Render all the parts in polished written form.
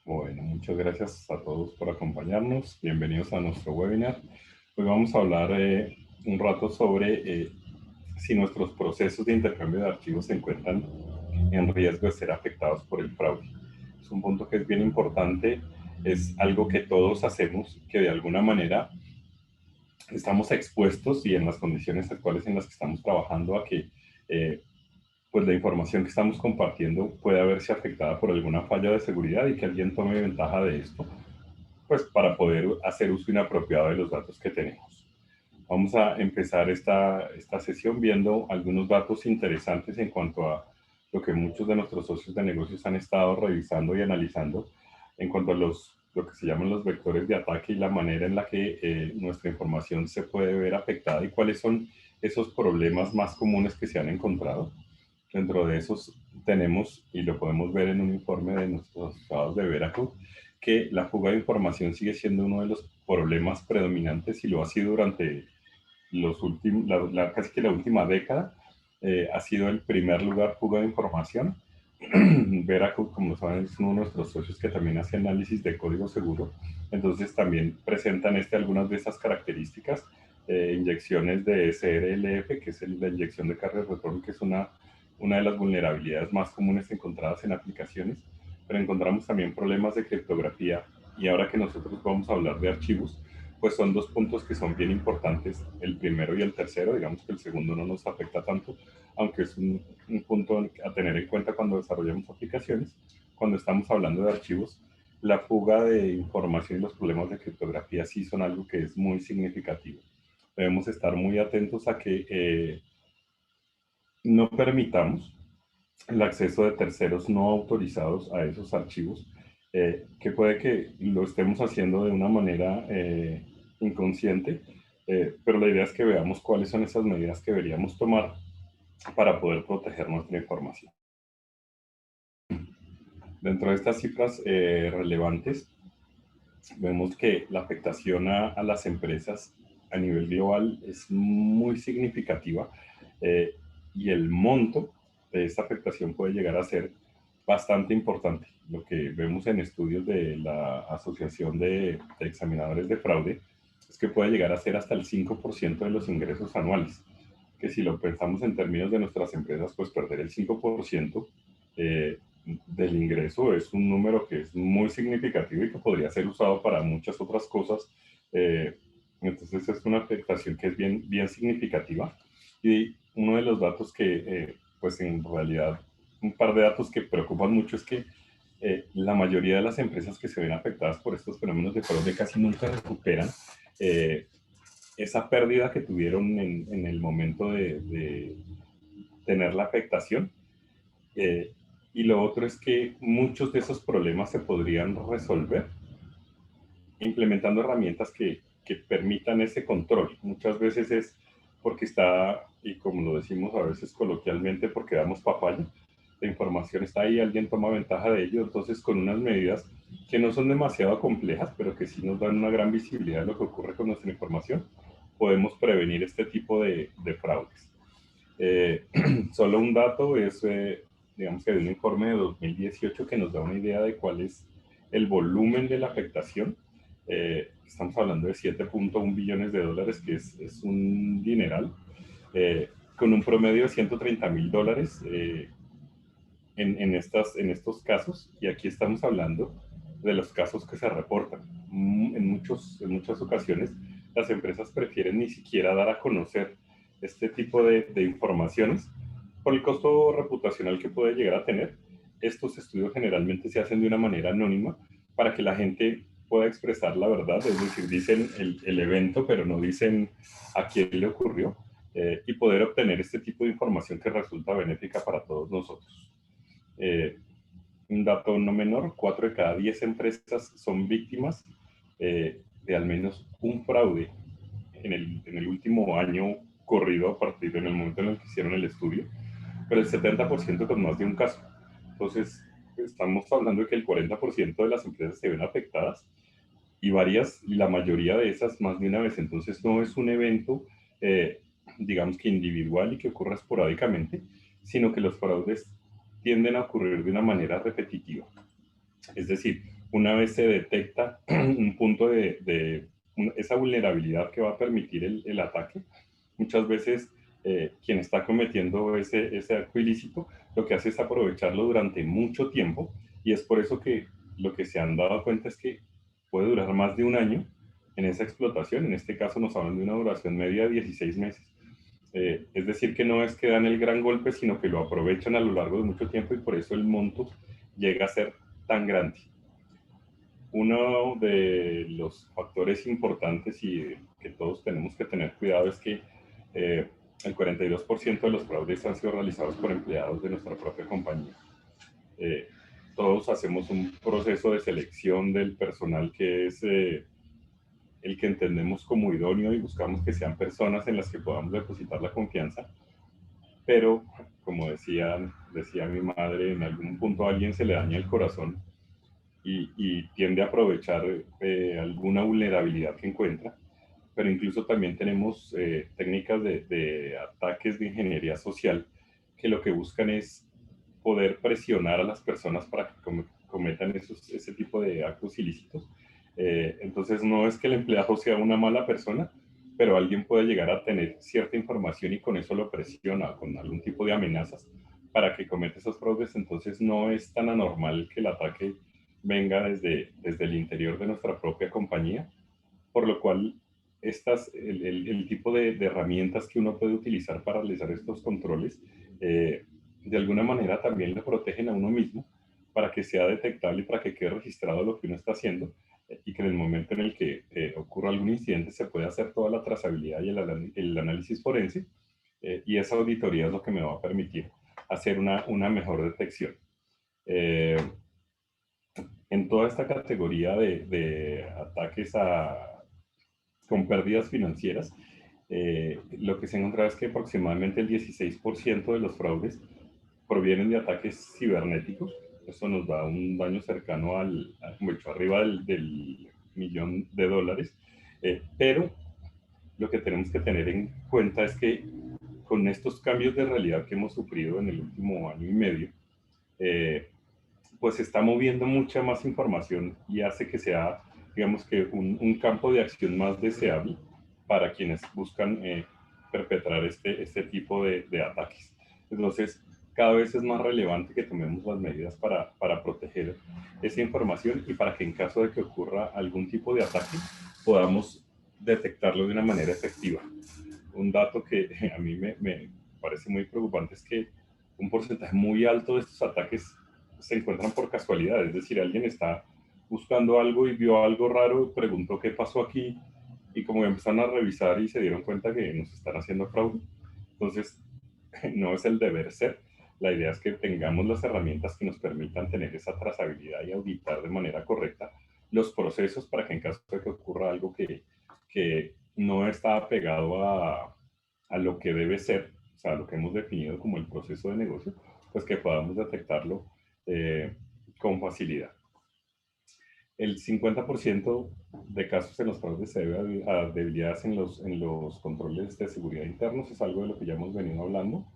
Bueno, muchas gracias a todos por acompañarnos. Bienvenidos a nuestro webinar. Hoy vamos a hablar un rato sobre si nuestros procesos de intercambio de archivos se encuentran en riesgo de ser afectados por el fraude. Es un punto que es bien importante, es algo que todos hacemos, que de alguna manera estamos expuestos y en las condiciones actuales en las que estamos trabajando a que pues la información que estamos compartiendo puede verse afectada por alguna falla de seguridad y que alguien tome ventaja de esto, pues para poder hacer uso inapropiado de los datos que tenemos. Vamos a empezar esta sesión viendo algunos datos interesantes en cuanto a lo que muchos de nuestros socios de negocios han estado revisando y analizando en cuanto a lo que se llaman los vectores de ataque y la manera en la que nuestra información se puede ver afectada y cuáles son esos problemas más comunes que se han encontrado. Dentro de esos tenemos, y lo podemos ver en un informe de nuestros estados de Veracruz, que la fuga de información sigue siendo uno de los problemas predominantes y lo ha sido durante casi que la última década. Ha sido el primer lugar fuga de información. Veracruz, como saben, es uno de nuestros socios que también hace análisis de código seguro. Entonces también presentan algunas de esas características. Inyecciones de SRLF, que es la inyección de carga de retorno, que es una de las vulnerabilidades más comunes encontradas en aplicaciones, pero encontramos también problemas de criptografía y ahora que nosotros vamos a hablar de archivos, pues son dos puntos que son bien importantes, el primero y el tercero. Digamos que el segundo no nos afecta tanto, aunque es un punto a tener en cuenta cuando desarrollamos aplicaciones. Cuando estamos hablando de archivos, la fuga de información y los problemas de criptografía sí son algo que es muy significativo. Debemos estar muy atentos a que no permitamos el acceso de terceros no autorizados a esos archivos, que puede que lo estemos haciendo de una manera inconsciente, pero la idea es que veamos cuáles son esas medidas que deberíamos tomar para poder proteger nuestra información. Dentro de estas cifras relevantes, vemos que la afectación a las empresas a nivel global es muy significativa, eh, y el monto de esta afectación puede llegar a ser bastante importante. Lo que vemos en estudios de la Asociación de Examinadores de Fraude es que puede llegar a ser hasta el 5% de los ingresos anuales, que si lo pensamos en términos de nuestras empresas, pues perder el 5% eh, del ingreso es un número que es muy significativo y que podría ser usado para muchas otras cosas. Eh, entonces es una afectación que es bien, bien significativa. Y uno de los datos que, pues en realidad, un par de datos que preocupan mucho es que la mayoría de las empresas que se ven afectadas por estos fenómenos de fraude casi nunca recuperan eh, esa pérdida que tuvieron en el momento de tener la afectación. Eh, y lo otro es que muchos de esos problemas se podrían resolver implementando herramientas que permitan ese control. Muchas veces es porque está, y como lo decimos a veces coloquialmente, porque damos papaya, la información está ahí, alguien toma ventaja de ello, entonces con unas medidas que no son demasiado complejas, pero que sí nos dan una gran visibilidad de lo que ocurre con nuestra información, podemos prevenir este tipo de fraudes. Eh, Solo un dato es, digamos que de un informe de 2018 que nos da una idea de cuál es el volumen de la afectación. Estamos hablando de 7.1 billones de dólares, que es un dineral, con un promedio de 130 mil dólares en estos casos. Y aquí estamos hablando de los casos que se reportan. En muchas ocasiones, las empresas prefieren ni siquiera dar a conocer este tipo de informaciones por el costo reputacional que puede llegar a tener. Estos estudios generalmente se hacen de una manera anónima para que la gente pueda expresar la verdad, es decir, dicen el evento, pero no dicen a quién le ocurrió, y poder obtener este tipo de información que resulta benéfica para todos nosotros. Eh, un dato no menor, 4 de cada 10 empresas son víctimas de al menos un fraude en el último año corrido a partir del momento en el que hicieron el estudio, pero el 70% con más de un caso. Entonces, estamos hablando de que el 40% de las empresas se ven afectadas y la mayoría de esas más de una vez. Entonces, no es un evento, eh, digamos que individual y que ocurra esporádicamente, sino que los fraudes tienden a ocurrir de una manera repetitiva. Es decir, una vez se detecta un punto esa vulnerabilidad que va a permitir el ataque, muchas veces quien está cometiendo ese acto ilícito lo que hace es aprovecharlo durante mucho tiempo, y es por eso que lo que se han dado cuenta es que puede durar más de un año en esa explotación. En este caso nos hablan de una duración media de 16 meses. Es decir, que no es que dan el gran golpe, sino que lo aprovechan a lo largo de mucho tiempo, y por eso el monto llega a ser tan grande. Uno de los factores importantes y que todos tenemos que tener cuidado es que el 42% de los fraudes han sido realizados por empleados de nuestra propia compañía. Eh, Todos hacemos un proceso de selección del personal que es el que entendemos como idóneo, y buscamos que sean personas en las que podamos depositar la confianza. Pero, como decía mi madre, en algún punto a alguien se le daña el corazón y tiende a aprovechar alguna vulnerabilidad que encuentra. Pero incluso también tenemos técnicas de ataques de ingeniería social que lo que buscan es poder presionar a las personas para que cometan ese tipo de actos ilícitos. Entonces no es que el empleado sea una mala persona, pero alguien puede llegar a tener cierta información y con eso lo presiona con algún tipo de amenazas para que cometa esos fraudes. Entonces no es tan anormal que el ataque venga desde el interior de nuestra propia compañía, por lo cual el tipo de herramientas que uno puede utilizar para realizar estos controles, de alguna manera también le protegen a uno mismo para que sea detectable y para que quede registrado lo que uno está haciendo, y que en el momento en el que ocurra algún incidente se pueda hacer toda la trazabilidad y el análisis forense, y esa auditoría es lo que me va a permitir hacer una mejor detección. Eh, en toda esta categoría de ataques con pérdidas financieras, lo que se encuentra es que aproximadamente el 16% de los fraudes provienen de ataques cibernéticos. Eso nos da un daño cercano mucho arriba del $1.000.000. Pero lo que tenemos que tener en cuenta es que con estos cambios de realidad que hemos sufrido en el último año y medio, eh, pues se está moviendo mucha más información y hace que sea, digamos que un campo de acción más deseable para quienes buscan perpetrar este tipo de ataques. Entonces, cada vez es más relevante que tomemos las medidas para proteger esa información, y para que en caso de que ocurra algún tipo de ataque podamos detectarlo de una manera efectiva. Un dato que a mí me parece muy preocupante es que un porcentaje muy alto de estos ataques se encuentran por casualidad. Es decir, alguien está buscando algo y vio algo raro, preguntó qué pasó aquí, y como empezaron a revisar y se dieron cuenta que nos están haciendo fraude. Entonces, no es el deber ser. La idea es que tengamos las herramientas que nos permitan tener esa trazabilidad y auditar de manera correcta los procesos para que en caso de que ocurra algo que no está apegado a lo que debe ser, o sea, lo que hemos definido como el proceso de negocio, pues que podamos detectarlo eh, con facilidad. El 50% de casos en los fraudes se debe a debilidades en los controles de seguridad internos. Es algo de lo que ya hemos venido hablando.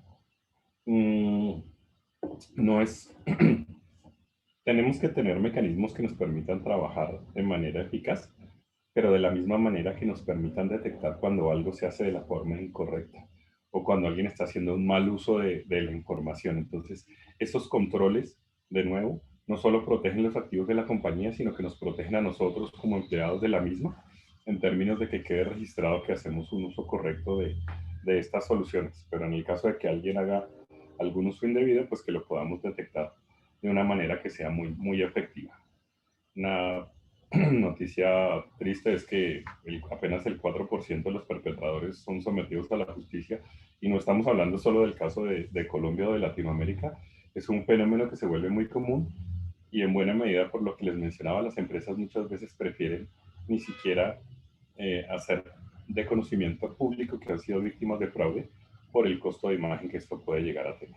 No es, tenemos que tener mecanismos que nos permitan trabajar de manera eficaz, pero de la misma manera que nos permitan detectar cuando algo se hace de la forma incorrecta o cuando alguien está haciendo un mal uso de la información. Entonces, esos controles, de nuevo, no solo protegen los activos de la compañía, sino que nos protegen a nosotros como empleados de la misma, en términos de que quede registrado que hacemos un uso correcto de estas soluciones. Pero en el caso de que alguien haga algún uso indebido, pues que lo podamos detectar de una manera que sea muy, muy efectiva. Una noticia triste es que apenas el 4% de los perpetradores son sometidos a la justicia, y no estamos hablando solo del caso de Colombia o de Latinoamérica. Es un fenómeno que se vuelve muy común, y en buena medida por lo que les mencionaba, las empresas muchas veces prefieren ni siquiera hacer de conocimiento público que han sido víctimas de fraude por el costo de imagen que esto puede llegar a tener.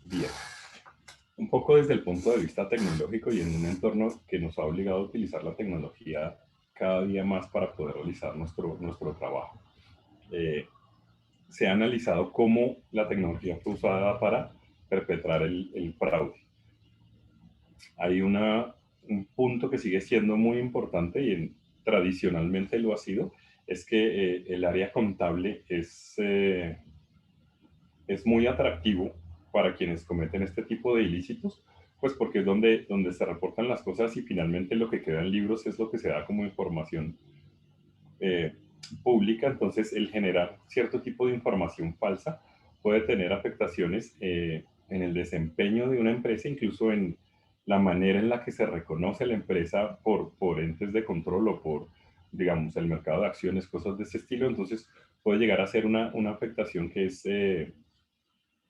Bien, un poco desde el punto de vista tecnológico y en un entorno que nos ha obligado a utilizar la tecnología cada día más para poder realizar nuestro trabajo. Eh, se ha analizado cómo la tecnología fue usada para perpetrar el fraude. Hay un punto que sigue siendo muy importante y tradicionalmente lo ha sido, es que el área contable es muy atractivo para quienes cometen este tipo de ilícitos, pues porque es donde se reportan las cosas y finalmente lo que queda en libros es lo que se da como información eh, pública. Entonces el generar cierto tipo de información falsa puede tener afectaciones en el desempeño de una empresa, incluso en la manera en la que se reconoce la empresa por entes de control o por, digamos, el mercado de acciones, cosas de ese estilo. Entonces puede llegar a ser una afectación que es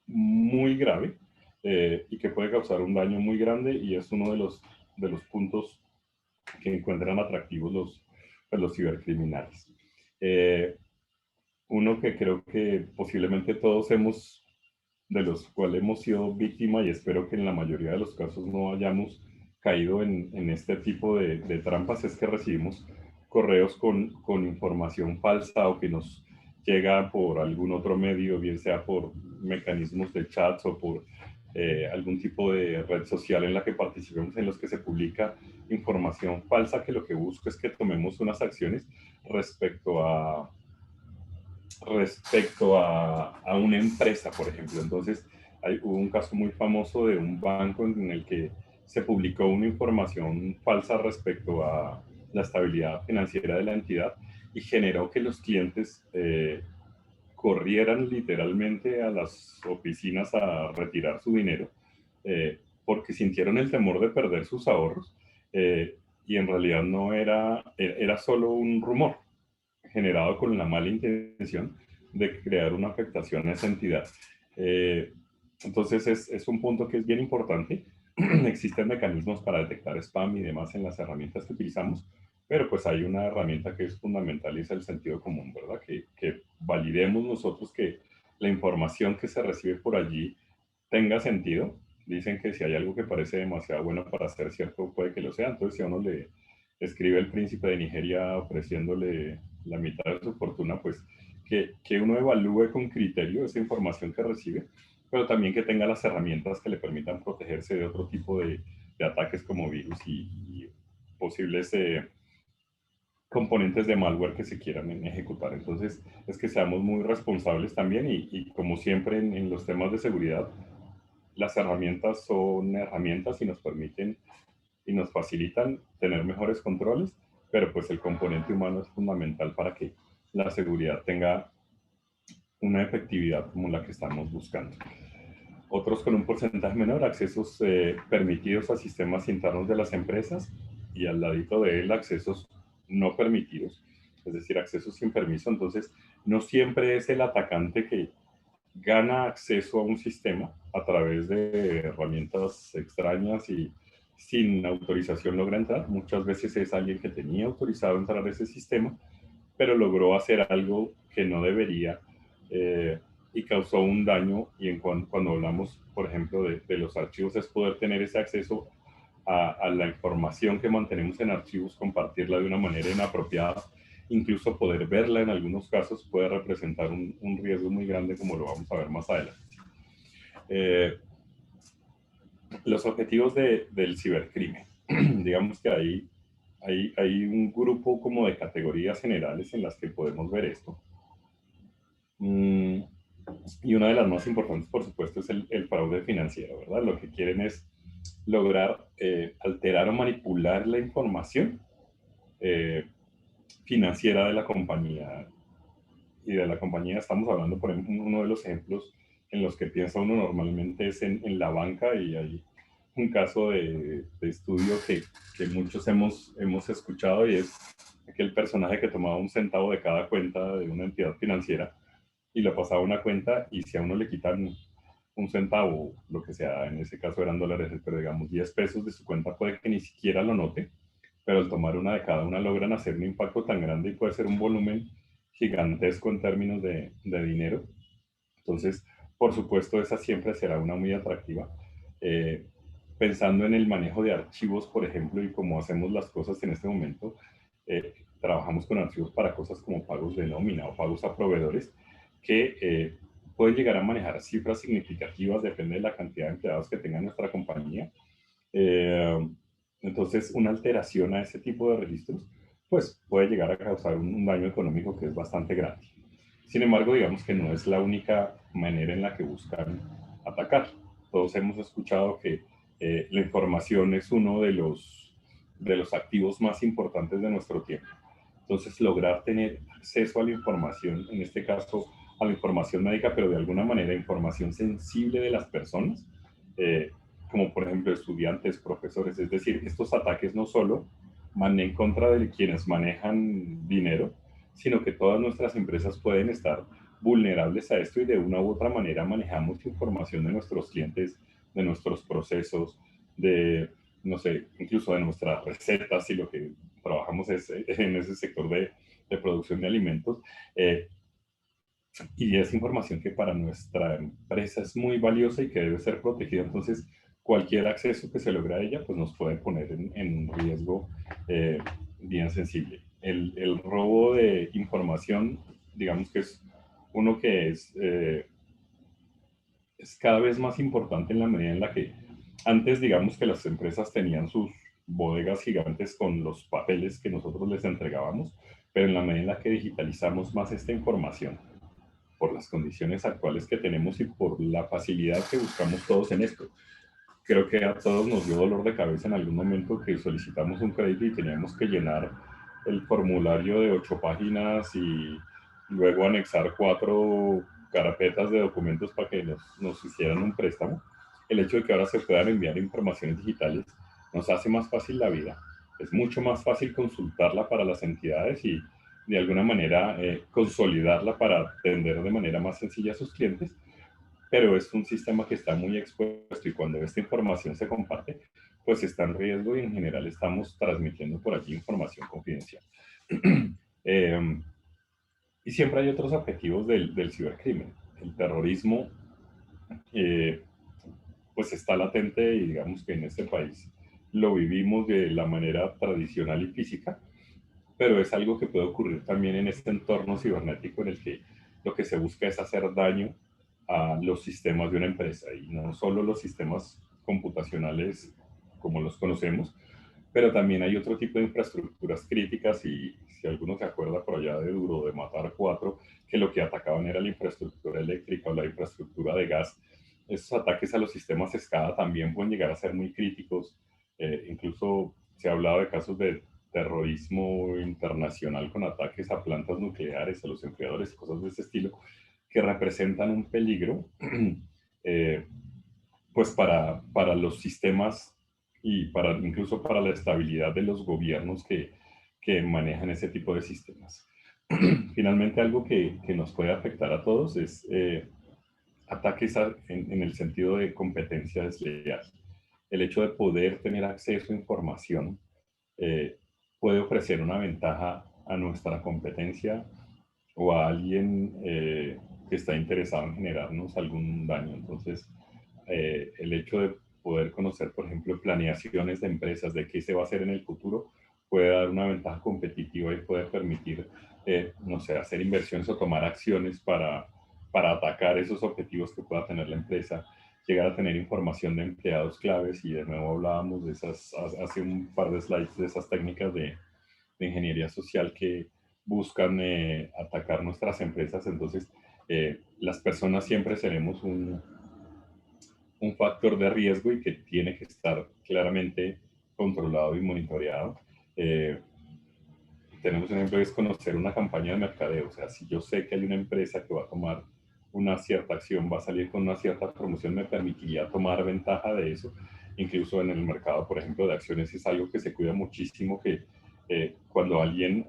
muy grave y que puede causar un daño muy grande y es uno de los puntos que encuentran atractivos los cibercriminales. Eh, Uno que creo que posiblemente todos de los cuales hemos sido víctima y espero que en la mayoría de los casos no hayamos caído en este tipo de trampas, es que recibimos correos con información falsa o que nos llega por algún otro medio, bien sea por mecanismos de chats o por algún tipo de red social en la que participemos, en los que se publica información falsa que lo que busca es que tomemos unas acciones respecto a a una empresa, por ejemplo. Entonces, hubo un caso muy famoso de un banco en el que se publicó una información falsa respecto a la estabilidad financiera de la entidad y generó que los clientes corrieran literalmente a las oficinas a retirar su dinero porque sintieron el temor de perder sus ahorros y en realidad no era solo un rumor generado con la mala intención de crear una afectación a esa entidad. Eh, entonces es un punto que es bien importante. Existen mecanismos para detectar spam y demás en las herramientas que utilizamos, pero pues hay una herramienta que es fundamental y es el sentido común, ¿verdad? Que validemos nosotros que la información que se recibe por allí tenga sentido. Dicen que si hay algo que parece demasiado bueno para ser cierto, puede que lo sea. Entonces, si a uno le escribe el príncipe de Nigeria ofreciéndole la mitad de su fortuna, pues que uno evalúe con criterio esa información que recibe, pero también que tenga las herramientas que le permitan protegerse de otro tipo de ataques como virus y posibles componentes de malware que se quieran ejecutar. Entonces, es que seamos muy responsables también y como siempre en los temas de seguridad, las herramientas son herramientas y nos permiten y nos facilitan tener mejores controles, pero pues el componente humano es fundamental para que la seguridad tenga una efectividad como la que estamos buscando. Otros con un porcentaje menor, accesos permitidos a sistemas internos de las empresas y al ladito de él accesos no permitidos, es decir, accesos sin permiso. Entonces, no siempre es el atacante que gana acceso a un sistema a través de herramientas extrañas y sin autorización logra entrar. Muchas veces es alguien que tenía autorizado entrar a ese sistema, pero logró hacer algo que no debería y causó un daño. Y cuando hablamos, por ejemplo, de los archivos, es poder tener ese acceso a la información que mantenemos en archivos, compartirla de una manera inapropiada, incluso poder verla en algunos casos puede representar un riesgo muy grande, como lo vamos a ver más adelante. Eh, los objetivos del cibercrimen. Digamos que hay un grupo como de categorías generales en las que podemos ver esto. Y una de las más importantes, por supuesto, es el fraude financiero, ¿verdad? Lo que quieren es lograr alterar o manipular la información eh, financiera de la compañía. Y de la compañía estamos hablando, por ejemplo, uno de los ejemplos en los que piensa uno normalmente es en la banca y hay un caso de estudio que muchos hemos escuchado y es aquel personaje que tomaba un centavo de cada cuenta de una entidad financiera y lo pasaba a una cuenta y si a uno le quitan un centavo, lo que sea, en ese caso eran dólares, pero digamos 10 pesos de su cuenta puede que ni siquiera lo note, pero al tomar una de cada una logran hacer un impacto tan grande y puede ser un volumen gigantesco en términos de dinero. Entonces, por supuesto, esa siempre será una muy atractiva. Eh, Pensando en el manejo de archivos, por ejemplo, y cómo hacemos las cosas en este momento, trabajamos con archivos para cosas como pagos de nómina o pagos a proveedores, pueden llegar a manejar cifras significativas, depende de la cantidad de empleados que tenga nuestra compañía. Eh, entonces, una alteración a ese tipo de registros, pues puede llegar a causar un daño económico que es bastante grande. Sin embargo, digamos que no es la única manera en la que buscan atacar. Todos hemos escuchado que la información es uno de los activos más importantes de nuestro tiempo. Entonces, lograr tener acceso a la información, en este caso a la información médica, pero de alguna manera información sensible de las personas, eh, como por ejemplo estudiantes, profesores, es decir, estos ataques no solo van en contra de quienes manejan dinero, sino que todas nuestras empresas pueden estar vulnerables a esto y de una u otra manera manejamos información de nuestros clientes, de nuestros procesos, de, no sé, incluso de nuestras recetas y lo que trabajamos es en ese sector de producción de alimentos. Y es información que para nuestra empresa es muy valiosa y que debe ser protegida. Entonces, cualquier acceso que se logre a ella, pues nos puede poner en riesgo eh, bien sensible. El robo de información, digamos que es uno que es cada vez más importante en la medida en la que antes, digamos que las empresas tenían sus bodegas gigantes con los papeles que nosotros les entregábamos, pero en la medida en la que digitalizamos más esta información, por las condiciones actuales que tenemos y por la facilidad que buscamos todos en esto. Creo que a todos nos dio dolor de cabeza en algún momento que solicitamos un crédito y teníamos que llenar el formulario de 8 páginas y luego anexar 4 carpetas de documentos para que nos hicieran un préstamo. El hecho de que ahora se puedan enviar informaciones digitales nos hace más fácil la vida. Es mucho más fácil consultarla para las entidades y de alguna manera consolidarla para atender de manera más sencilla a sus clientes, pero es un sistema que está muy expuesto y cuando esta información se comparte, pues está en riesgo y en general estamos transmitiendo por allí información confidencial. eh, y siempre hay otros objetivos del cibercrimen. El terrorismo, eh, pues está latente y digamos que en este país lo vivimos de la manera tradicional y física, pero es algo que puede ocurrir también en este entorno cibernético en el que lo que se busca es hacer daño a los sistemas de una empresa y no solo los sistemas computacionales como los conocemos, pero también hay otro tipo de infraestructuras críticas y si alguno se acuerda por allá de Duro de Matar 4, que lo que atacaban era la infraestructura eléctrica o la infraestructura de gas, esos ataques a los sistemas SCADA también pueden llegar a ser muy críticos. Incluso se ha hablado de casos de terrorismo internacional con ataques a plantas nucleares, a los enfriadores, cosas de ese estilo, que representan un peligro eh, pues para los sistemas y para, incluso para la estabilidad de los gobiernos que manejan ese tipo de sistemas. Finalmente, algo que nos puede afectar a todos es ataques en el sentido de competencia desleal. El hecho de poder tener acceso a información eh, puede ofrecer una ventaja a nuestra competencia o a alguien que está interesado en generarnos algún daño. Entonces, el hecho de poder conocer, por ejemplo, planeaciones de empresas, de qué se va a hacer en el futuro, puede dar una ventaja competitiva y puede permitir, no sé, hacer inversiones o tomar acciones para atacar esos objetivos que pueda tener la empresa, llegar a tener información de empleados claves y de nuevo hablábamos de esas, hace un par de slides de esas técnicas de ingeniería social que buscan atacar nuestras empresas. Entonces, las personas siempre seremos un factor de riesgo y que tiene que estar claramente controlado y monitoreado. Eh, Tenemos un ejemplo, es conocer una campaña de mercadeo. O sea, si yo sé que hay una empresa que va a tomar una cierta acción, va a salir con una cierta promoción, me permitiría tomar ventaja de eso. Incluso en el mercado, por ejemplo, de acciones es algo que se cuida muchísimo, que cuando alguien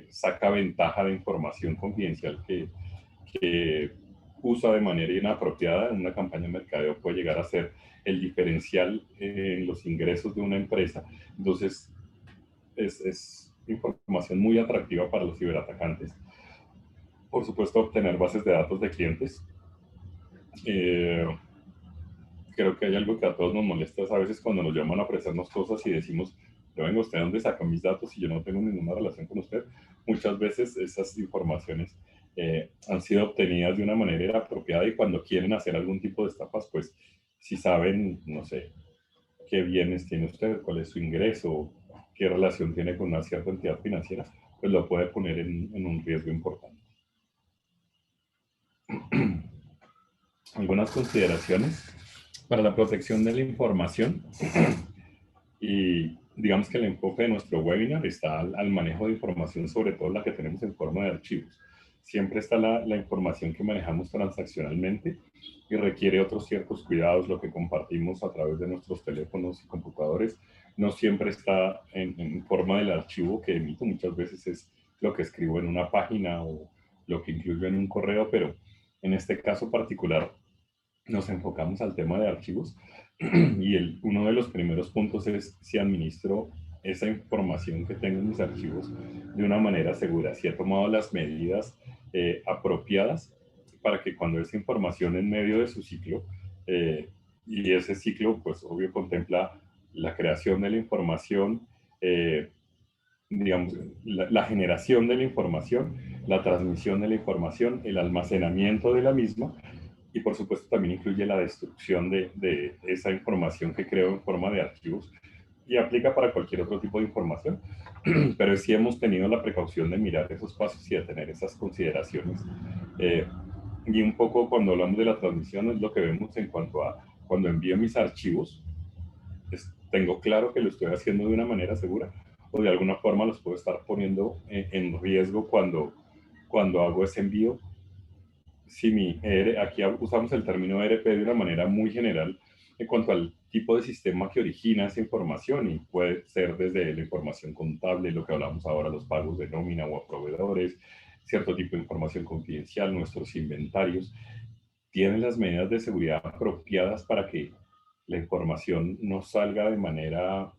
saca ventaja de información confidencial que usa de manera inapropiada en una campaña de mercadeo puede llegar a ser el diferencial en los ingresos de una empresa. Entonces, es información muy atractiva para los ciberatacantes. Por supuesto, obtener bases de datos de clientes. Eh, Creo que hay algo que a todos nos molesta a veces cuando nos llaman a ofrecernos cosas y decimos, yo vengo, ¿usted dónde saca mis datos y yo no tengo ninguna relación con usted? Muchas veces esas informaciones han sido obtenidas de una manera apropiada y cuando quieren hacer algún tipo de estafas, pues si saben, no sé, qué bienes tiene usted, cuál es su ingreso, qué relación tiene con una cierta entidad financiera, pues lo puede poner en un riesgo importante. Algunas consideraciones para la protección de la información y digamos que el enfoque de nuestro webinar está al manejo de información, sobre todo la que tenemos en forma de archivos. Siempre está la información que manejamos transaccionalmente y requiere otros ciertos cuidados. Lo que compartimos a través de nuestros teléfonos y computadores no siempre está en forma del archivo que emito. Muchas veces es lo que escribo en una página o lo que incluyo en un correo, pero en este caso particular nos enfocamos al tema de archivos y uno de los primeros puntos es si administro esa información que tengo en mis archivos de una manera segura, si he tomado las medidas apropiadas para que cuando esa información en medio de su ciclo, eh, y ese ciclo pues obvio contempla la creación de la información, eh, digamos, la generación de la información, la transmisión de la información, el almacenamiento de la misma y por supuesto también incluye la destrucción de esa información que creo en forma de archivos y aplica para cualquier otro tipo de información, pero sí hemos tenido la precaución de mirar esos pasos y de tener esas consideraciones. Eh, y un poco cuando hablamos de la transmisión es lo que vemos en cuanto a cuando envío mis archivos, tengo claro que lo estoy haciendo de una manera segura o de alguna forma los puedo estar poniendo en riesgo cuando hago ese envío. Si aquí usamos el término ERP de una manera muy general en cuanto al tipo de sistema que origina esa información y puede ser desde la información contable, lo que hablamos ahora, los pagos de nómina o a proveedores, cierto tipo de información confidencial, nuestros inventarios, tienen las medidas de seguridad apropiadas para que la información no salga de manera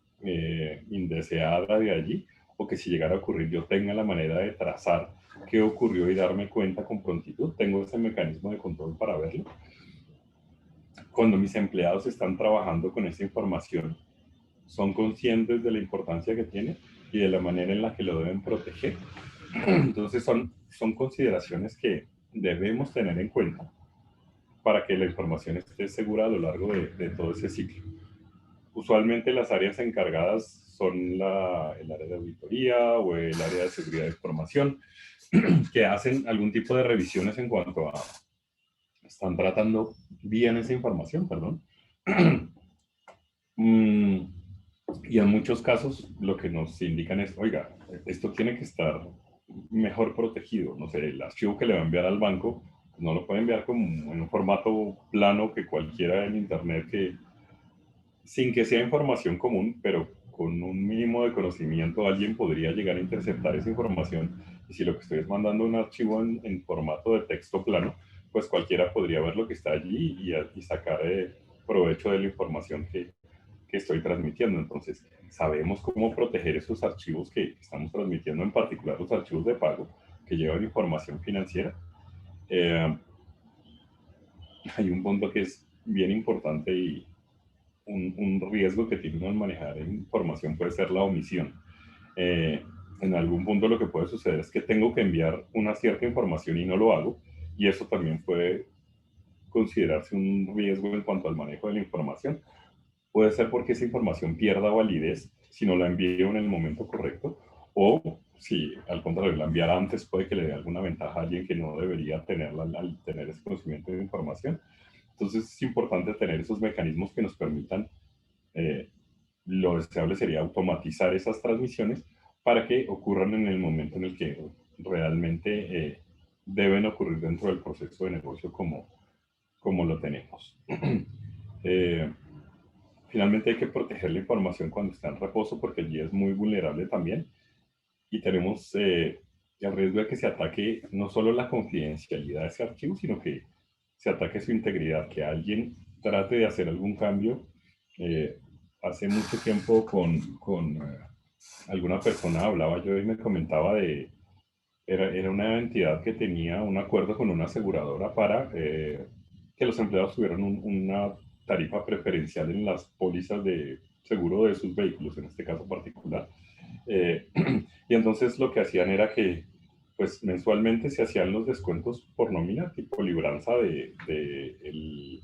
indeseada de allí o que si llegara a ocurrir yo tenga la manera de trazar qué ocurrió y darme cuenta con prontitud. Tengo ese mecanismo de control para verlo. Cuando mis empleados están trabajando con esa información, son conscientes de la importancia que tiene y de la manera en la que lo deben proteger. Entonces son consideraciones que debemos tener en cuenta para que la información esté segura a lo largo de todo ese ciclo. Usualmente las áreas encargadas son el área de auditoría o el área de seguridad de información, que hacen algún tipo de revisiones en cuanto a están tratando bien esa información, perdón. Y en muchos casos lo que nos indican es, oiga, esto tiene que estar mejor protegido. No sé, el archivo que le va a enviar al banco no lo puede enviar como en un formato plano que cualquiera en internet sin que sea información común, pero con un mínimo de conocimiento alguien podría llegar a interceptar esa información. Y si lo que estoy es mandando un archivo en formato de texto plano, pues cualquiera podría ver lo que está allí y sacar provecho de la información que estoy transmitiendo. Entonces, sabemos cómo proteger esos archivos que estamos transmitiendo, en particular los archivos de pago que llevan información financiera. Hay un punto que es bien importante y un riesgo que tiene uno al manejar información puede ser la omisión. Eh, en algún punto lo que puede suceder es que tengo que enviar una cierta información y no lo hago, y eso también puede considerarse un riesgo en cuanto al manejo de la información. Puede ser porque esa información pierda validez si no la envío en el momento correcto, o si al contrario la enviara antes puede que le dé alguna ventaja a alguien que no debería tenerla al tener ese conocimiento de información. Entonces es importante tener esos mecanismos que nos permitan, eh, lo deseable sería automatizar esas transmisiones para que ocurran en el momento en el que realmente deben ocurrir dentro del proceso de negocio como lo tenemos. eh, Finalmente hay que proteger la información cuando está en reposo porque allí es muy vulnerable también y tenemos el riesgo de que se ataque no solo la confidencialidad de ese archivo, sino que se ataque su integridad, que alguien trate de hacer algún cambio. Hace mucho tiempo con alguna persona hablaba yo y me comentaba era una entidad que tenía un acuerdo con una aseguradora para que los empleados tuvieran una tarifa preferencial en las pólizas de seguro de sus vehículos, en este caso particular. Y entonces lo que hacían era que pues mensualmente se hacían los descuentos por nómina, tipo libranza el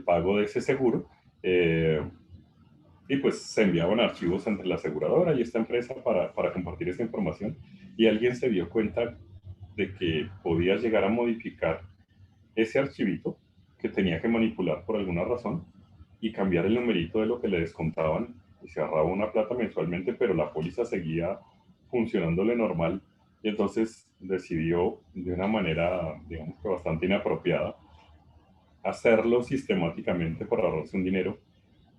pago de ese seguro. Y pues se enviaban archivos entre la aseguradora y esta empresa para compartir esa información. Y alguien se dio cuenta de que podía llegar a modificar ese archivito que tenía que manipular por alguna razón y cambiar el numerito de lo que le descontaban y se ahorraba una plata mensualmente, pero la póliza seguía funcionándole normal y entonces decidió de una manera, digamos que bastante inapropiada, hacerlo sistemáticamente para ahorrarse un dinero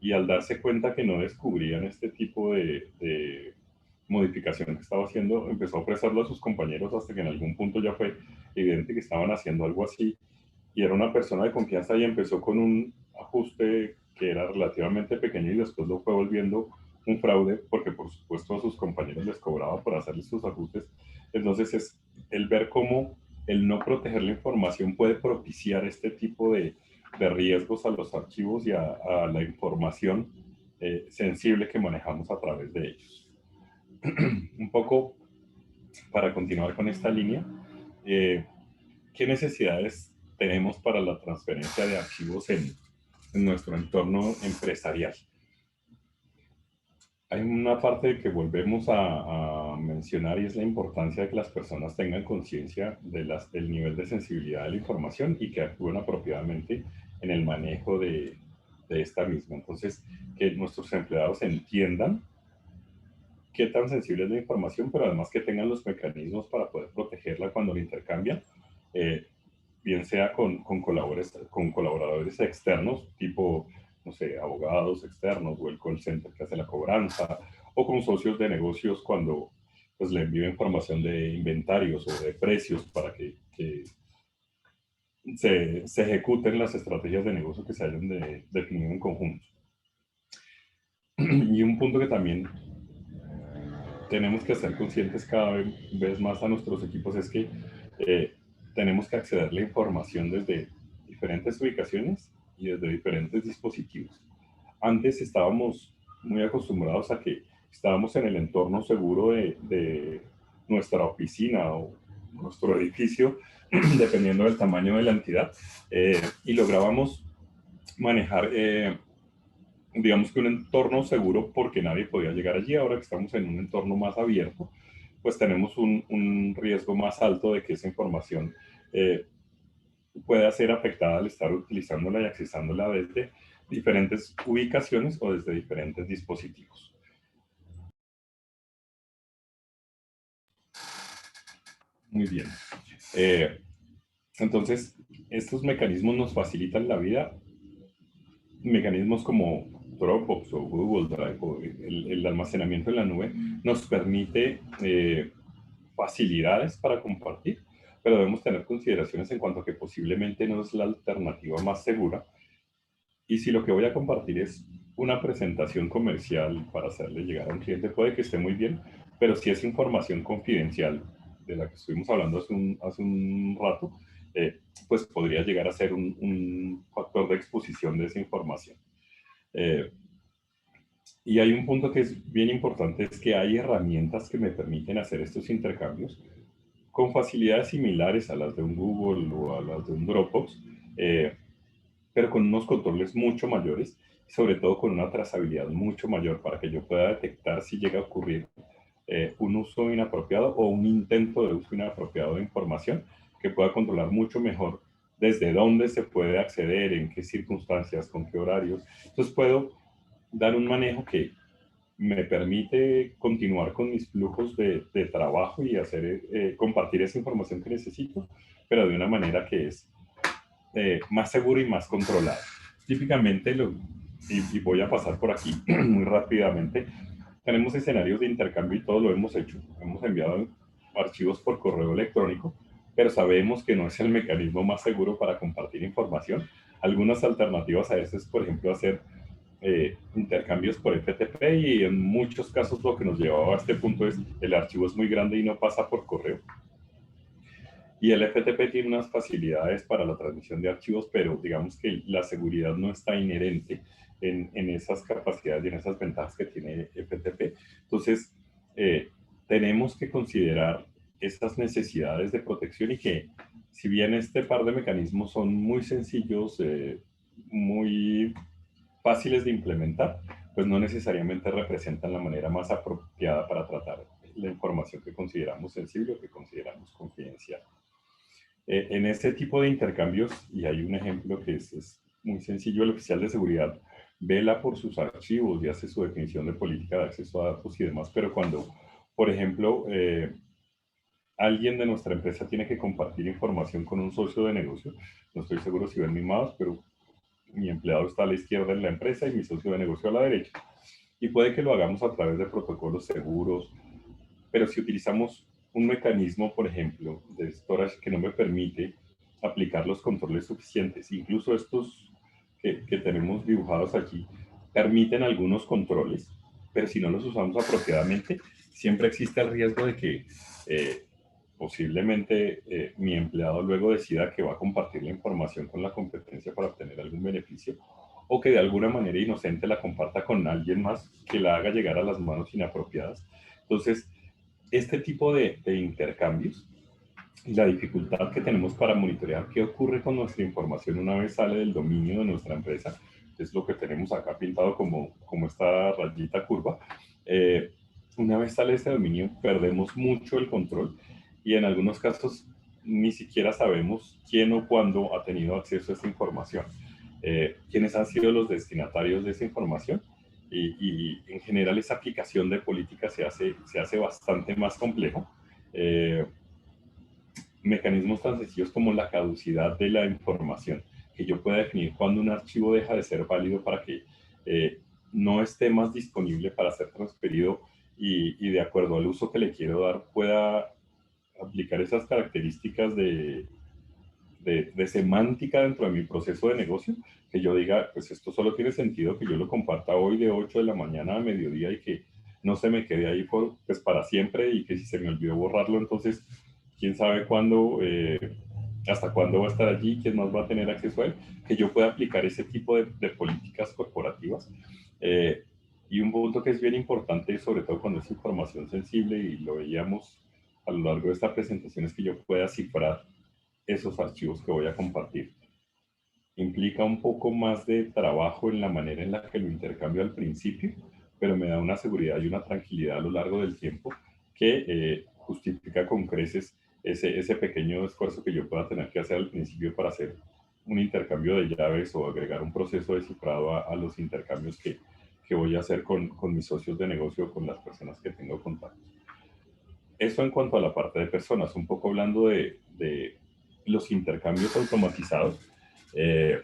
y al darse cuenta que no descubrían este tipo de modificación que estaba haciendo, empezó a ofrecerlo a sus compañeros hasta que en algún punto ya fue evidente que estaban haciendo algo así y era una persona de confianza y empezó con un ajuste que era relativamente pequeño y después lo fue volviendo un fraude porque por supuesto a sus compañeros les cobraba por hacerles sus ajustes. Entonces es el ver cómo el no proteger la información puede propiciar este tipo de riesgos a los archivos y a la información sensible que manejamos a través de ellos. Un poco para continuar con esta línea, ¿qué necesidades tenemos para la transferencia de archivos en nuestro entorno empresarial? Hay una parte que volvemos a mencionar y es la importancia de que las personas tengan conciencia del nivel de sensibilidad de la información y que actúen apropiadamente en el manejo de esta misma. Entonces, que nuestros empleados entiendan qué tan sensible es la información, pero además que tengan los mecanismos para poder protegerla cuando la intercambian, eh, bien sea con colaboradores externos, tipo, no sé, abogados externos o el call center que hace la cobranza, o con socios de negocios cuando pues, le envío información de inventarios o de precios para que se ejecuten las estrategias de negocio que se hayan definido en conjunto. Y un punto que también tenemos que ser conscientes cada vez más a nuestros equipos es que eh, tenemos que acceder a la información desde diferentes ubicaciones y desde diferentes dispositivos. Antes estábamos muy acostumbrados a que estábamos en el entorno seguro de nuestra oficina o nuestro edificio, dependiendo del tamaño de la entidad, y lográbamos manejar digamos que un entorno seguro porque nadie podía llegar allí. Ahora que estamos en un entorno más abierto, pues tenemos un riesgo más alto de que esa información eh, pueda ser afectada al estar utilizándola y accesándola desde diferentes ubicaciones o desde diferentes dispositivos. Muy bien. Eh, entonces, estos mecanismos nos facilitan la vida, mecanismos como Dropbox o Google Drive o el almacenamiento en la nube nos permite facilidades para compartir, pero debemos tener consideraciones en cuanto a que posiblemente no es la alternativa más segura. Y si lo que voy a compartir es una presentación comercial para hacerle llegar a un cliente, puede que esté muy bien, pero si es información confidencial de la que estuvimos hablando hace un rato, pues podría llegar a ser un factor de exposición de esa información. Eh, y hay un punto que es bien importante, es que hay herramientas que me permiten hacer estos intercambios con facilidades similares a las de un Google o a las de un Dropbox, eh, pero con unos controles mucho mayores, sobre todo con una trazabilidad mucho mayor para que yo pueda detectar si llega a ocurrir un uso inapropiado o un intento de uso inapropiado de información, que pueda controlar mucho mejor desde dónde se puede acceder, en qué circunstancias, con qué horarios. Entonces puedo dar un manejo que me permite continuar con mis flujos de trabajo y hacer, compartir esa información que necesito, pero de una manera que es más segura y más controlada. Típicamente, y voy a pasar por aquí muy rápidamente, tenemos escenarios de intercambio y todo lo hemos hecho. Hemos enviado archivos por correo electrónico, pero sabemos que no es el mecanismo más seguro para compartir información. Algunas alternativas a eso es, por ejemplo, hacer intercambios por FTP y en muchos casos lo que nos llevaba a este punto es el archivo es muy grande y no pasa por correo. Y el FTP tiene unas facilidades para la transmisión de archivos, pero digamos que la seguridad no está inherente en esas capacidades y en esas ventajas que tiene FTP. Entonces, tenemos que considerar esas necesidades de protección y que si bien este par de mecanismos son muy sencillos, muy fáciles de implementar, pues no necesariamente representan la manera más apropiada para tratar la información que consideramos sensible o que consideramos confidencial. En este tipo de intercambios, y hay un ejemplo que es muy sencillo, el oficial de seguridad vela por sus archivos y hace su definición de política de acceso a datos y demás, pero cuando, por ejemplo, alguien de nuestra empresa tiene que compartir información con un socio de negocio, no estoy seguro si ven mi mouse, pero mi empleado está a la izquierda en la empresa y mi socio de negocio a la derecha. Y puede que lo hagamos a través de protocolos seguros, pero si utilizamos un mecanismo, por ejemplo, de storage que no me permite aplicar los controles suficientes, incluso estos que tenemos dibujados aquí, permiten algunos controles, pero si no los usamos apropiadamente, siempre existe el riesgo de que posiblemente mi empleado luego decida que va a compartir la información con la competencia para obtener algún beneficio, o que de alguna manera inocente la comparta con alguien más que la haga llegar a las manos inapropiadas. Entonces, este tipo de intercambios y la dificultad que tenemos para monitorear qué ocurre con nuestra información una vez sale del dominio de nuestra empresa, es lo que tenemos acá pintado como esta rayita curva. Una vez sale este dominio, perdemos mucho el control y en algunos casos ni siquiera sabemos quién o cuándo ha tenido acceso a esta información, quiénes han sido los destinatarios de esa información y en general esa aplicación de política se hace bastante más complejo. Mecanismos tan sencillos como la caducidad de la información, que yo pueda definir cuándo un archivo deja de ser válido para que no esté más disponible para ser transferido y de acuerdo al uso que le quiero dar pueda aplicar esas características de semántica dentro de mi proceso de negocio, que yo diga, pues esto solo tiene sentido que yo lo comparta hoy de 8 de la mañana a mediodía y que no se me quede ahí pues para siempre y que si se me olvidó borrarlo, entonces quién sabe cuándo, hasta cuándo va a estar allí, quién más va a tener acceso a él, que yo pueda aplicar ese tipo de políticas corporativas. Y un punto que es bien importante, sobre todo cuando es información sensible, y lo veíamos a lo largo de esta presentación, es que yo pueda cifrar esos archivos que voy a compartir. Implica un poco más de trabajo en la manera en la que lo intercambio al principio, pero me da una seguridad y una tranquilidad a lo largo del tiempo que justifica con creces ese pequeño esfuerzo que yo pueda tener que hacer al principio para hacer un intercambio de llaves o agregar un proceso de cifrado a los intercambios que voy a hacer con mis socios de negocio, con las personas que tengo contacto. Eso en cuanto a la parte de personas, un poco hablando de los intercambios automatizados, eh,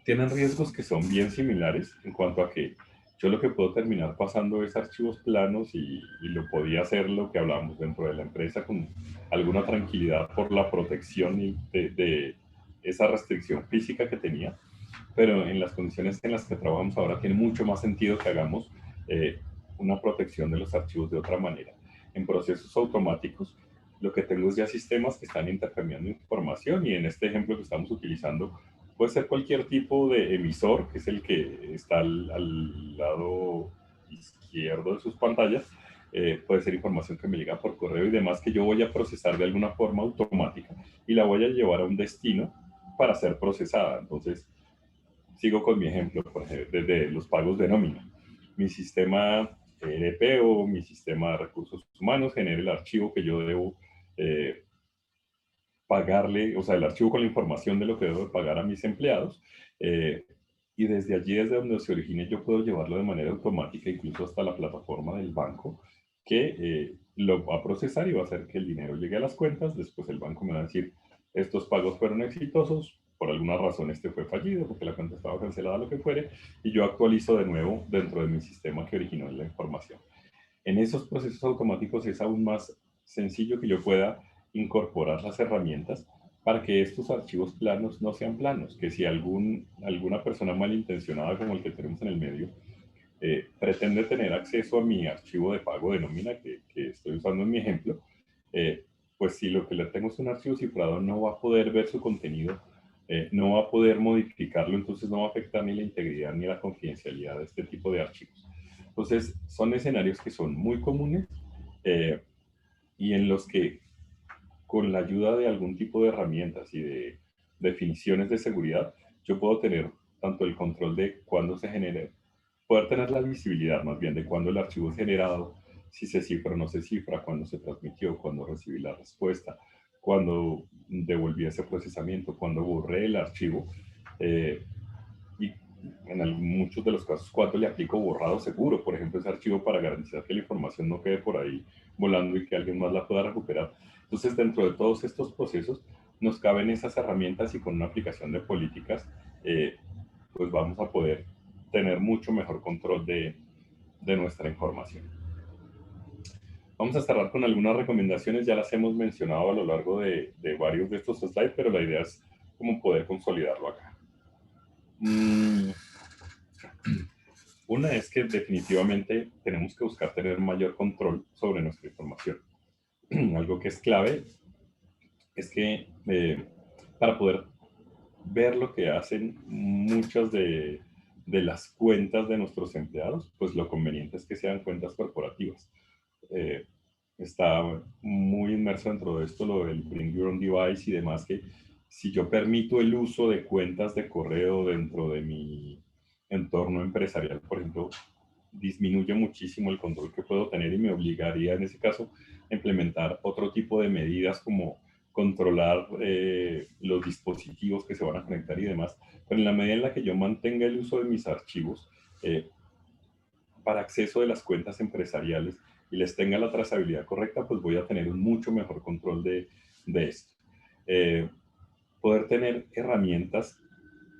tienen riesgos que son bien similares en cuanto a que yo lo que puedo terminar pasando es archivos planos y lo podía hacer lo que hablamos dentro de la empresa con alguna tranquilidad por la protección de esa restricción física que tenía, pero en las condiciones en las que trabajamos ahora tiene mucho más sentido que hagamos una protección de los archivos de otra manera. En procesos automáticos, lo que tengo es ya sistemas que están intercambiando información y en este ejemplo que estamos utilizando puede ser cualquier tipo de emisor, que es el que está al lado izquierdo de sus pantallas, puede ser información que me llega por correo y demás que yo voy a procesar de alguna forma automática y la voy a llevar a un destino para ser procesada. Entonces, sigo con mi ejemplo, por ejemplo, desde los pagos de nómina. Mi sistema ERP o mi sistema de recursos humanos genera el archivo que yo debo pagarle, o sea, el archivo con la información de lo que debo pagar a mis empleados. Y desde allí, desde donde se origine, yo puedo llevarlo de manera automática, incluso hasta la plataforma del banco, que lo va a procesar y va a hacer que el dinero llegue a las cuentas. Después el banco me va a decir, estos pagos fueron exitosos, por alguna razón este fue fallido, porque la cuenta estaba cancelada, lo que fuere, y yo actualizo de nuevo dentro de mi sistema que originó la información. En esos procesos automáticos es aún más sencillo que yo pueda incorporar las herramientas para que estos archivos planos no sean planos, que si alguna persona malintencionada como el que tenemos en el medio pretende tener acceso a mi archivo de pago de nómina que estoy usando en mi ejemplo, pues si lo que le tengo es un archivo cifrado no va a poder ver su contenido, no va a poder modificarlo, entonces no va a afectar ni la integridad ni la confidencialidad de este tipo de archivos. Entonces son escenarios que son muy comunes y en los que con la ayuda de algún tipo de herramientas y de definiciones de seguridad, yo puedo tener tanto el control de cuándo se genere, poder tener la visibilidad más bien de cuándo el archivo es generado, si se cifra o no se cifra, cuándo se transmitió, cuándo recibí la respuesta, cuándo devolví ese procesamiento, cuándo borré el archivo. Y en muchos de los casos, cuando le aplico borrado seguro, por ejemplo, ese archivo para garantizar que la información no quede por ahí volando y que alguien más la pueda recuperar. Entonces, dentro de todos estos procesos, nos caben esas herramientas y con una aplicación de políticas, pues vamos a poder tener mucho mejor control de nuestra información. Vamos a cerrar con algunas recomendaciones, ya las hemos mencionado a lo largo de varios de estos slides, pero la idea es como poder consolidarlo acá. Una es que definitivamente tenemos que buscar tener mayor control sobre nuestra información. Algo que es clave es que para poder ver lo que hacen muchas de las cuentas de nuestros empleados, pues lo conveniente es que sean cuentas corporativas. Eh, Está muy inmerso dentro de esto lo del Bring Your Own Device y demás, que si yo permito el uso de cuentas de correo dentro de mi entorno empresarial, por ejemplo, disminuye muchísimo el control que puedo tener y me obligaría en ese caso a implementar otro tipo de medidas como controlar los dispositivos que se van a conectar y demás. Pero en la medida en la que yo mantenga el uso de mis archivos para acceso de las cuentas empresariales y les tenga la trazabilidad correcta, pues voy a tener un mucho mejor control de esto. Poder tener herramientas.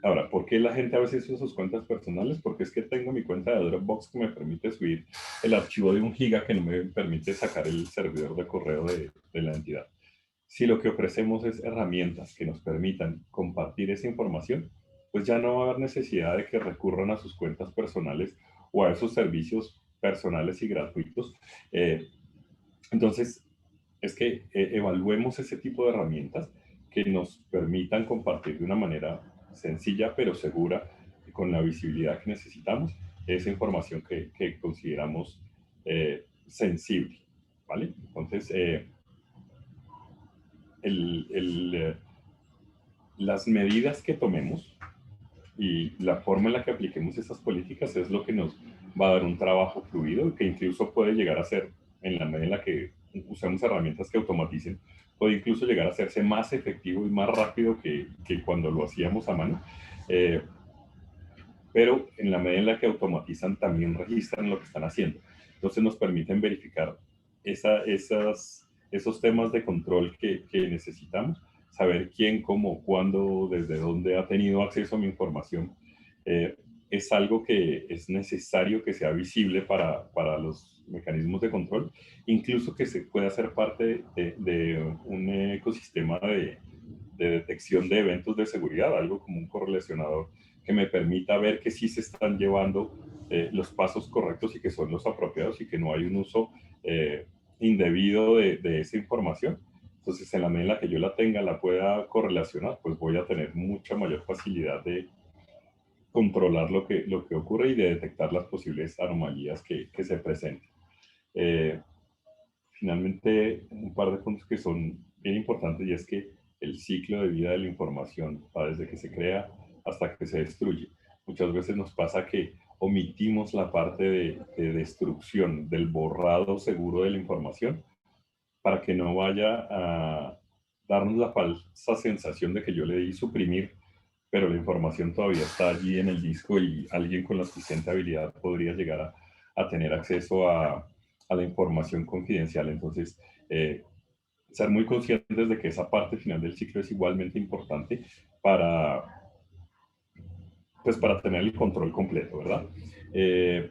Ahora, ¿por qué la gente a veces usa sus cuentas personales? Porque es que tengo mi cuenta de Dropbox que me permite subir el archivo de 1 GB que no me permite sacar el servidor de correo de la entidad. Si lo que ofrecemos es herramientas que nos permitan compartir esa información, pues ya no va a haber necesidad de que recurran a sus cuentas personales o a esos servicios personales y gratuitos. Entonces, es que evaluemos ese tipo de herramientas que nos permitan compartir de una manera sencilla pero segura y con la visibilidad que necesitamos esa información que consideramos sensible, ¿vale? Entonces, el, el, eh, las medidas que tomemos y la forma en la que apliquemos esas políticas es lo que nos va a dar un trabajo fluido que incluso puede llegar a ser, en la medida en la que usamos herramientas que automaticen, puede incluso llegar a hacerse más efectivo y más rápido que cuando lo hacíamos a mano. Eh, pero en la medida en la que automatizan también registran lo que están haciendo. Entonces nos permiten verificar esos temas de control que necesitamos, saber quién, cómo, cuándo, desde dónde ha tenido acceso a mi información. Es algo que es necesario que sea visible para los mecanismos de control, incluso que se pueda hacer parte de un ecosistema de detección de eventos de seguridad, algo como un correlacionador que me permita ver que sí se están llevando los pasos correctos y que son los apropiados y que no hay un uso indebido de esa información. Entonces, en la medida en la que yo la tenga, la pueda correlacionar, pues voy a tener mucha mayor facilidad de controlar lo que ocurre y de detectar las posibles anomalías que se presenten. Eh, Finalmente, un par de puntos que son bien importantes y es que el ciclo de vida de la información va desde que se crea hasta que se destruye. Muchas veces nos pasa que omitimos la parte de destrucción, del borrado seguro de la información, para que no vaya a darnos la falsa sensación de que yo le di suprimir, pero la información todavía está allí en el disco y alguien con la suficiente habilidad podría llegar a tener acceso a la información confidencial. Entonces, ser muy conscientes de que esa parte final del ciclo es igualmente importante para, pues, para tener el control completo, ¿verdad? Eh,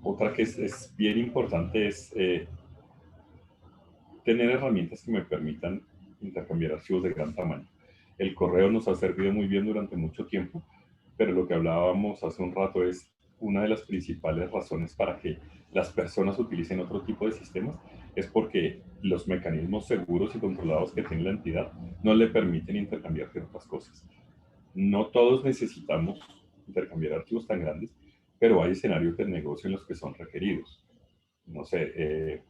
Otra que es bien importante es tener herramientas que me permitan intercambiar archivos de gran tamaño. El correo nos ha servido muy bien durante mucho tiempo, pero lo que hablábamos hace un rato es una de las principales razones para que las personas utilicen otro tipo de sistemas es porque los mecanismos seguros y controlados que tiene la entidad no le permiten intercambiar ciertas cosas. No todos necesitamos intercambiar archivos tan grandes, pero hay escenarios de negocio en los que son requeridos. No sé,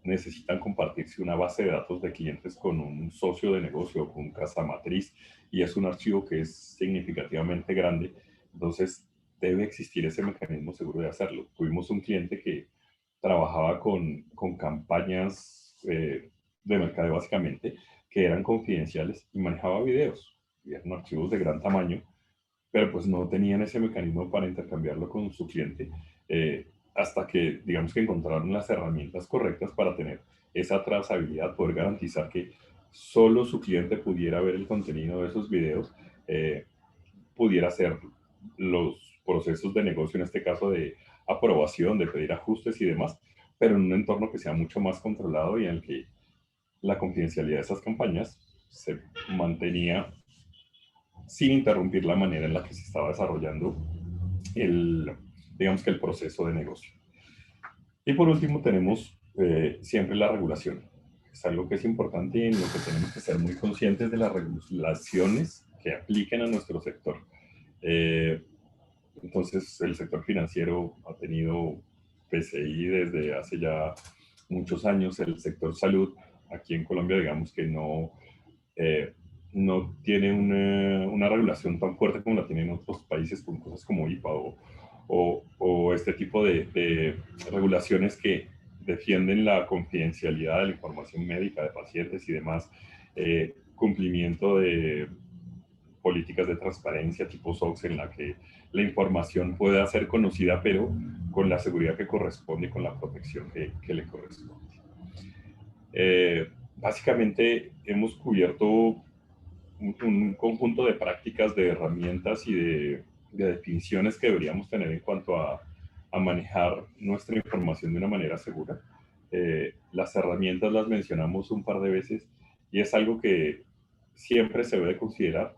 necesitan compartirse una base de datos de clientes con un socio de negocio o con casa matriz y es un archivo que es significativamente grande, entonces debe existir ese mecanismo seguro de hacerlo. Tuvimos un cliente que trabajaba con campañas de mercadeo básicamente que eran confidenciales y manejaba videos, y eran archivos de gran tamaño, pero pues no tenían ese mecanismo para intercambiarlo con su cliente hasta que, digamos que encontraron las herramientas correctas para tener esa trazabilidad, poder garantizar que solo su cliente pudiera ver el contenido de esos videos, eh, pudiera hacer los procesos de negocio, en este caso de aprobación, de pedir ajustes y demás, pero en un entorno que sea mucho más controlado y en el que la confidencialidad de esas campañas se mantenía sin interrumpir la manera en la que se estaba desarrollando el, digamos que el proceso de negocio. Y por último tenemos siempre la regulación. Es algo que es importante y en lo que tenemos que ser muy conscientes de las regulaciones que apliquen a nuestro sector. Eh, entonces, el sector financiero ha tenido PCI desde hace ya muchos años. El sector salud, aquí en Colombia, digamos que eh, no tiene una regulación tan fuerte como la tienen otros países con cosas como IPA o este tipo de regulaciones que defienden la confidencialidad de la información médica de pacientes y demás, cumplimiento de políticas de transparencia tipo SOX en la que la información pueda ser conocida, pero con la seguridad que corresponde y con la protección que le corresponde. Básicamente hemos cubierto un conjunto de prácticas, de herramientas y de definiciones que deberíamos tener en cuanto a manejar nuestra información de una manera segura. Las herramientas las mencionamos un par de veces y es algo que siempre se debe considerar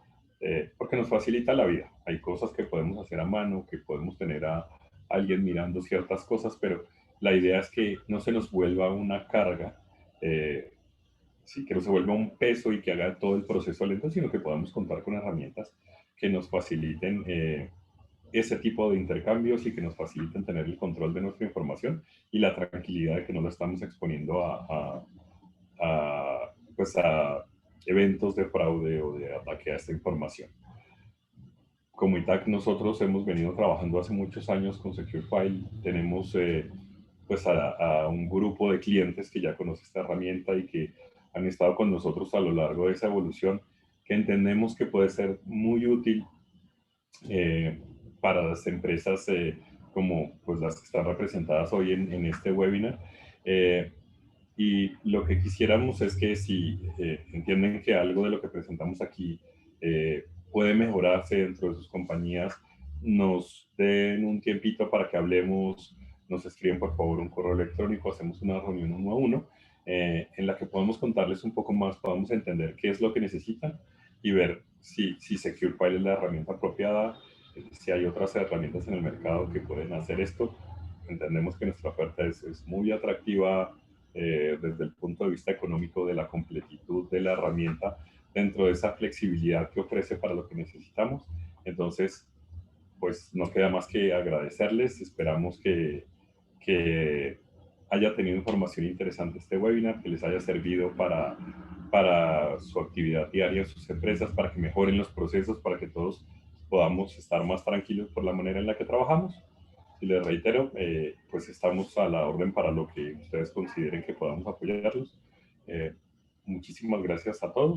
porque nos facilita la vida. Hay cosas que podemos hacer a mano, que podemos tener a alguien mirando ciertas cosas, pero la idea es que no se nos vuelva una carga, sí, que no se vuelva un peso y que haga todo el proceso lento, sino que podamos contar con herramientas que nos faciliten ese tipo de intercambios y que nos faciliten tener el control de nuestra información y la tranquilidad de que no lo estamos exponiendo pues a eventos de fraude o de ataque a esta información. Como ITAC, nosotros hemos venido trabajando hace muchos años con SecureFile. Tenemos pues a un grupo de clientes que ya conoce esta herramienta y que han estado con nosotros a lo largo de esa evolución, que entendemos que puede ser muy útil eh, para las empresas como pues las que están representadas hoy en este webinar. Eh, y lo que quisiéramos es que si entienden que algo de lo que presentamos aquí puede mejorarse dentro de sus compañías, nos den un tiempito para que hablemos, nos escriben por favor un correo electrónico, hacemos una reunión uno a uno en la que podemos contarles un poco más, podamos entender qué es lo que necesitan y ver si SecureFile es la herramienta apropiada, si hay otras herramientas en el mercado que pueden hacer esto. Entendemos que nuestra oferta es muy atractiva desde el punto de vista económico de la completitud de la herramienta dentro de esa flexibilidad que ofrece para lo que necesitamos. Entonces, pues no queda más que agradecerles. Esperamos que haya tenido información interesante este webinar, que les haya servido para su actividad diaria en sus empresas, para que mejoren los procesos, para que todos podamos estar más tranquilos por la manera en la que trabajamos. Y les reitero, pues estamos a la orden para lo que ustedes consideren que podamos apoyarlos. Muchísimas gracias a todos.